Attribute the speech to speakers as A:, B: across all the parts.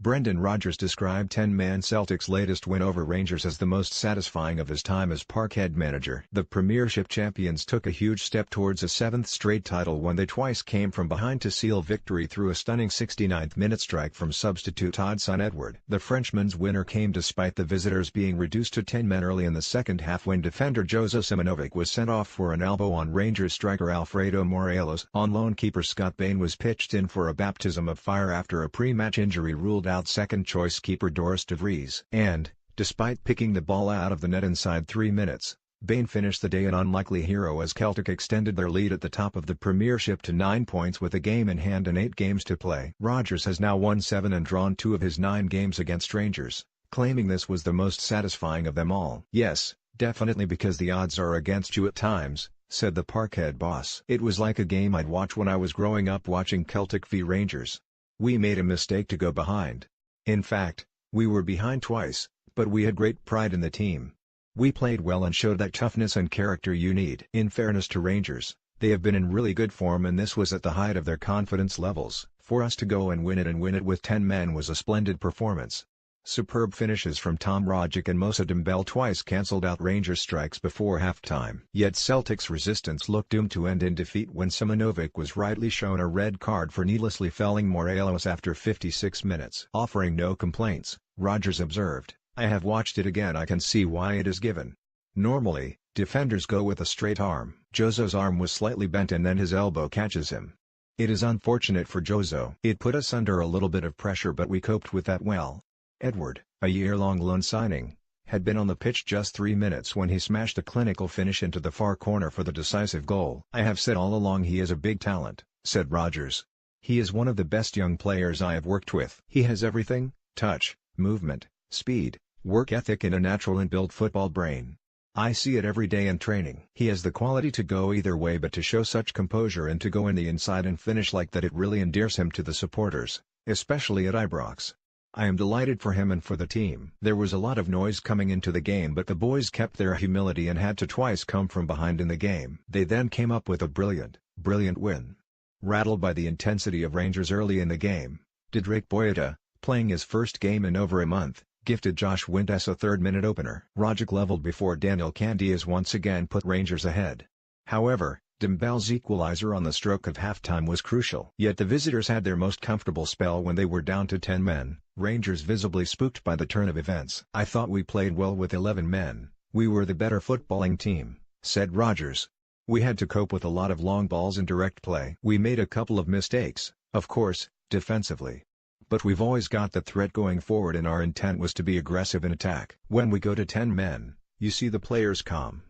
A: Brendan Rodgers described 10-man Celtic's latest win over Rangers as the most satisfying of his time as Parkhead manager. The Premiership champions took a huge step towards a seventh straight title when they twice came from behind to seal victory through a stunning 69th-minute strike from substitute Odsonne Edouard. The Frenchman's winner came despite the visitors being reduced to 10 men early in the second half when defender Jozo Simonovic was sent off for an elbow on Rangers striker Alfredo Morelos. On loan keeper Scott Bain was pitched in for a baptism of fire after a pre-match injury ruled out second-choice keeper Doris de Vries. And, despite picking the ball out of the net inside 3 minutes, Bain finished the day an unlikely hero as Celtic extended their lead at the top of the Premiership to 9 points with a game in hand and 8 games to play. Rodgers has now won 7 and drawn 2 of his 9 games against Rangers, claiming this was the most satisfying of them all. "Yes, definitely, because the odds are against you at times," said the Parkhead boss. "It was like a game I'd watch when I was growing up watching Celtic v Rangers. We made a mistake to go behind. In fact, we were behind twice, but we had great pride in the team. We played well and showed that toughness and character you need." In fairness to Rangers, they have been in really good form and this was at the height of their confidence levels. For us to go and win it with 10 men was a splendid performance. Superb finishes from Tom Rogic and Moussa Dembele twice cancelled out Rangers' strikes before halftime. Yet Celtic's resistance looked doomed to end in defeat when Simonovic was rightly shown a red card for needlessly felling Morelos after 56 minutes. Offering no complaints, Rodgers observed, "I have watched it again. I can see why it is given. Normally, defenders go with a straight arm. Jozo's arm was slightly bent and then his elbow catches him. It is unfortunate for Jozo. It put us under a little bit of pressure but we coped with that well." Edouard, a year-long loan signing, had been on the pitch just 3 minutes when he smashed a clinical finish into the far corner for the decisive goal. "I have said all along he is a big talent," said Rodgers. "He is one of the best young players I have worked with. He has everything: touch, movement, speed, work ethic and a natural and-built football brain. I see it every day in training. He has the quality to go either way, but to show such composure and to go in the inside and finish like that, it really endears him to the supporters, especially at Ibrox. I am delighted for him and for the team." There was a lot of noise coming into the game but the boys kept their humility and had to twice come from behind in the game. They then came up with a brilliant win. Rattled by the intensity of Rangers early in the game, Diedrich Boyata, playing his first game in over a month, gifted Josh Windass a 3rd-minute opener. Rogic leveled before Daniel Candeias once again put Rangers ahead. However, Dembele's equalizer on the stroke of halftime was crucial. Yet the visitors had their most comfortable spell when they were down to 10 men, Rangers visibly spooked by the turn of events. "I thought we played well with 11 men, we were the better footballing team," said Rodgers. "We had to cope with a lot of long balls and direct play. We made a couple of mistakes, of course, defensively. But we've always got the threat going forward and our intent was to be aggressive in attack. When we go to 10 men, you see the players calm.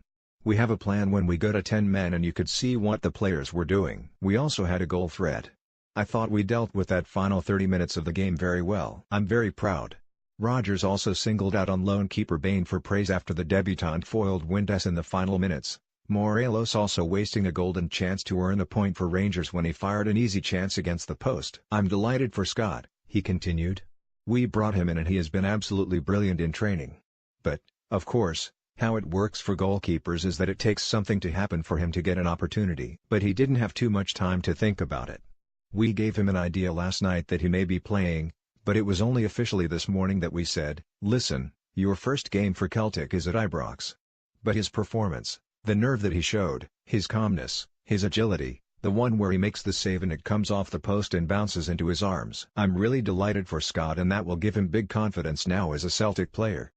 A: We have a plan when we go to 10 men and you could see what the players were doing. We also had a goal threat. I thought we dealt with that final 30 minutes of the game very well. I'm very proud." Rodgers also singled out on loan keeper Bain for praise after the debutant foiled Windass in the final minutes. Morelos also wasting a golden chance to earn a point for Rangers when he fired an easy chance against the post. "I'm delighted for Scott," he continued. "We brought him in and he has been absolutely brilliant in training. But, of course, how it works for goalkeepers is that it takes something to happen for him to get an opportunity. But he didn't have too much time to think about it. We gave him an idea last night that he may be playing, but it was only officially this morning that we said, 'Listen, your first game for Celtic is at Ibrox.' But his performance, the nerve that he showed, his calmness, his agility, the one where he makes the save and it comes off the post and bounces into his arms. I'm really delighted for Scott and that will give him big confidence now as a Celtic player."